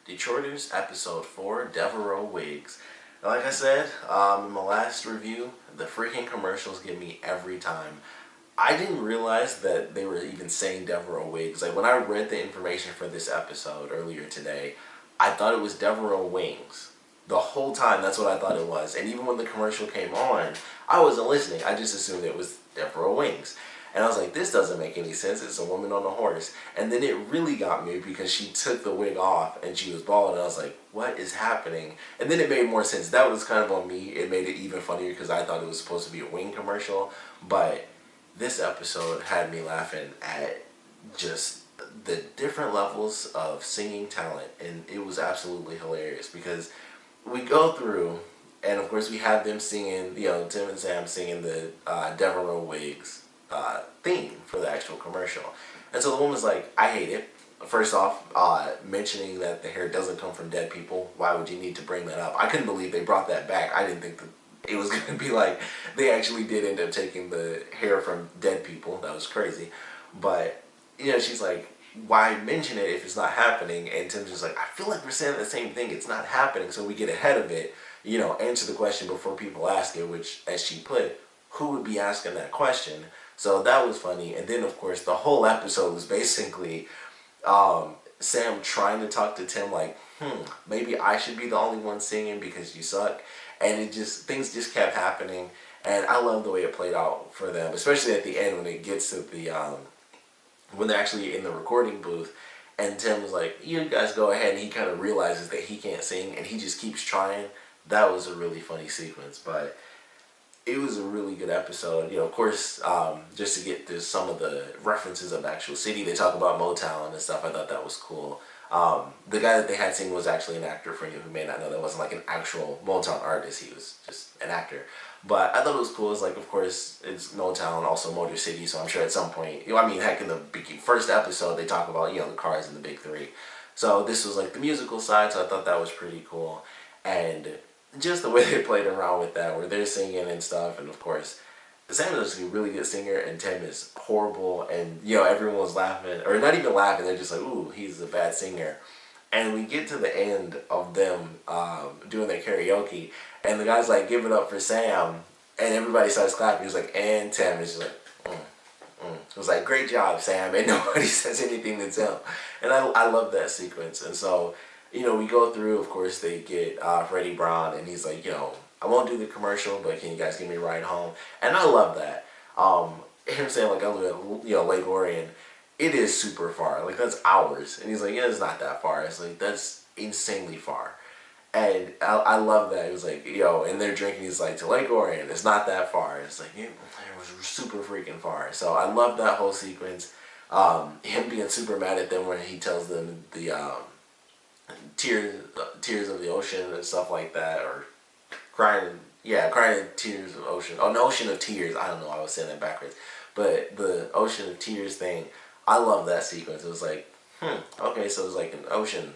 Detroiters, episode 4, Devereux Wigs. And like I said in my last review, the freaking commercials get me every time. I didn't realize that they were even saying Devereux Wigs. Like when I read the information for this episode earlier today, I thought it was Devereux Wings. The whole time, that's what I thought it was. And even when the commercial came on, I wasn't listening. I just assumed it was Devereux Wings. And I was like, this doesn't make any sense. It's a woman on a horse. And then it really got me because she took the wig off and she was bald. And I was like, what is happening? And then it made more sense. That was kind of on me. It made it even funnier because I thought it was supposed to be a wing commercial. But this episode had me laughing at just the different levels of singing talent. And it was absolutely hilarious because we go through, and of course we have them singing, Tim and Sam singing the Devereux Wigs theme for the actual commercial. And so the woman's like, I hate it. First off, mentioning that the hair doesn't come from dead people. Why would you need to bring that up? I couldn't believe they brought that back. I didn't think that it was going to be like they actually did end up taking the hair from dead people. That was crazy. But, she's like, why mention it if it's not happening? And Tim's just like, I feel like we're saying the same thing. It's not happening. So we get ahead of it, answer the question before people ask it, which, as she put, who would be asking that question? So that was funny. And then, of course, the whole episode was basically Sam trying to talk to Tim like, maybe I should be the only one singing because you suck. And things just kept happening. And I love the way it played out for them, especially at the end when it gets to the, when they're actually in the recording booth. And Tim was like, you guys go ahead. And he kind of realizes that he can't sing and he just keeps trying. That was a really funny sequence. But it was a really good episode. Of course, just to get to some of the references of the actual city, they talk about Motown and stuff. I thought that was cool. The guy that they had sing was actually an actor, for you who may not know. That wasn't like an actual Motown artist. He was just an actor. But I thought it was cool. It's like, of course, it's Motown, also Motor City, so I'm sure at some point, heck, in the first episode, they talk about, the cars and the big three. So this was like the musical side, so I thought that was pretty cool. And just the way they played around with that, where they're singing and stuff, and of course, Sam is a really good singer, and Tim is horrible, and everyone was laughing, or not even laughing, they're just like, ooh, he's a bad singer. And we get to the end of them doing their karaoke, and the guy's like, give it up for Sam, and everybody starts clapping. He's like, and Tim is just like, It was like, great job, Sam, and nobody says anything to Tim. And I love that sequence. And so, we go through, of course, they get Freddie Brown, and he's like, I won't do the commercial, but can you guys give me a ride home? And I love that. Him saying, like, I live at, Lake Orion, it is super far. Like, that's hours. And he's like, yeah, it's not that far. It's like, that's insanely far. And I love that. It was like, and they're drinking, he's like, to Lake Orion, it's not that far. It's like, it was super freaking far. So I love that whole sequence. Him being super mad at them when he tells them the tears of the ocean and stuff like that, or crying tears of ocean. Oh, an ocean of tears. I don't know. I was saying that backwards. But the ocean of tears thing, I love that sequence. It was like, okay, so it's like an ocean,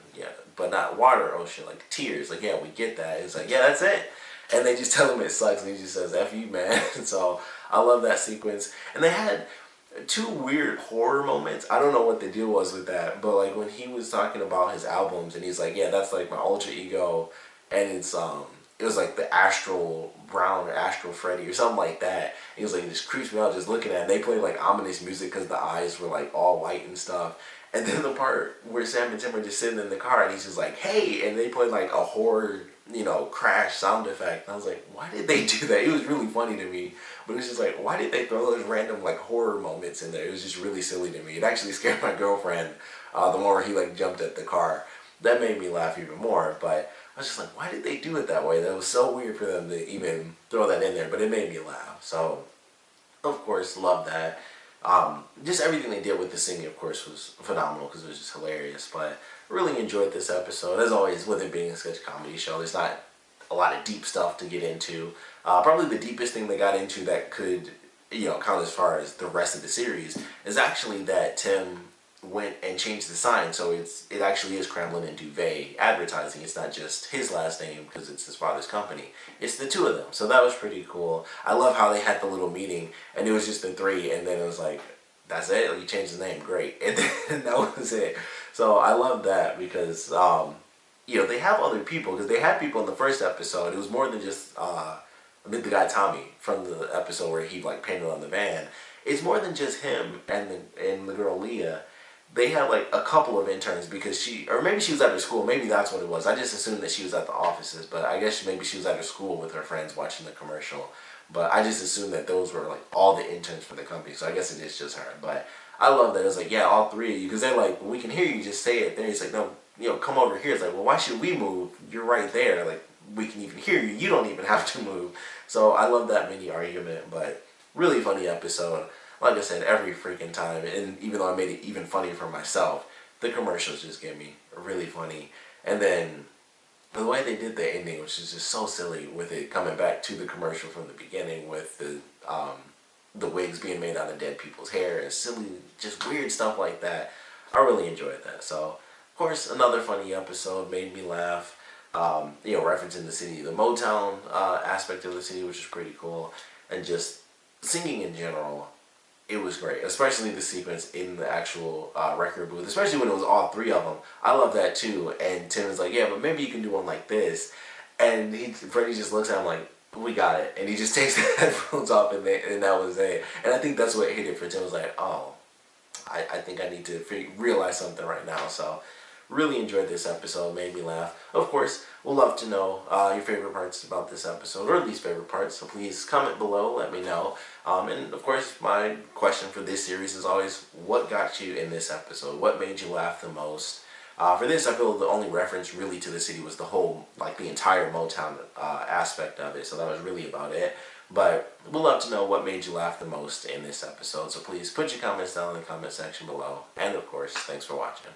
but not water ocean, like tears. Like, yeah, we get that. It's like, yeah, that's it. And they just tell him it sucks, and he just says, F you, man. So I love that sequence. And they had two weird horror moments. I don't know what the deal was with that, but like when he was talking about his albums, and he's like, yeah, that's like my alter ego, and it's it was like the Astral Brown or Astral Freddy or something like that. He was like, it just creeps me out just looking at it. They played like ominous music because the eyes were like all white and stuff. And then the part where Sam and Tim are just sitting in the car, and he's just like, hey, and they played like a horror, crash sound effect. And I was like, why did they do that? It was really funny to me. But it's just like, why did they throw those random like horror moments in there? It was just really silly to me. It actually scared my girlfriend, the one where he like jumped at the car. That made me laugh even more. But I was just like, why did they do it that way? That was so weird for them to even throw that in there. But it made me laugh. So, of course, love that. Just everything they did with the singing, of course, was phenomenal because it was just hilarious. But really enjoyed this episode. As always, with it being a sketch comedy show, there's not a lot of deep stuff to get into. Probably the deepest thing they got into that could, count as far as the rest of the series is actually that Tim went and changed the sign, so it actually is Kremlin and Duvet advertising. It's not just his last name because it's his father's company. It's the two of them. So that was pretty cool. I love how they had the little meeting and it was just the three, and then it was like, that's it? You changed the name, great. And then that was it. So I love that because they have other people, because they had people in the first episode. It was more than just the guy Tommy from the episode where he like painted on the van. It's more than just him and the girl Leah. They had like a couple of interns because or maybe she was at her school. Maybe that's what it was. I just assumed that she was at the offices, but I guess maybe she was at her school with her friends watching the commercial. But I just assumed that those were like all the interns for the company. So I guess it is just her. But I love that it was like, yeah, all three of you, because they're like, well, we can hear you, just say it. Then he's like, no, come over here. It's like, well, why should we move? You're right there. Like, we can even hear you. You don't even have to move. So I love that mini argument, but really funny episode. Like I said, every freaking time, and even though I made it even funnier for myself, the commercials just get me really funny. And then the way they did the ending, which is just so silly, with it coming back to the commercial from the beginning, with the wigs being made out of dead people's hair and silly, just weird stuff like that. I really enjoyed that. So, of course, another funny episode, made me laugh. Referencing the city, the Motown aspect of the city, which is pretty cool, and just singing in general. It was great, especially the sequence in the actual record booth, especially when it was all three of them. I love that too. And Tim was like, yeah, but maybe you can do one like this. And Freddie just looks at him like, we got it. And he just takes the headphones off, and that was it. And I think that's what hit it for Tim. Was like, oh, I think I need to realize something right now. So really enjoyed this episode, made me laugh. Of course, we'll love to know your favorite parts about this episode, or least favorite parts, so please comment below, let me know. And of course, my question for this series is always, what got you in this episode? What made you laugh the most? For this, I feel the only reference really to the city was the whole, like the entire Motown aspect of it, so that was really about it. But we'd love to know what made you laugh the most in this episode, so please put your comments down in the comment section below. And of course, thanks for watching.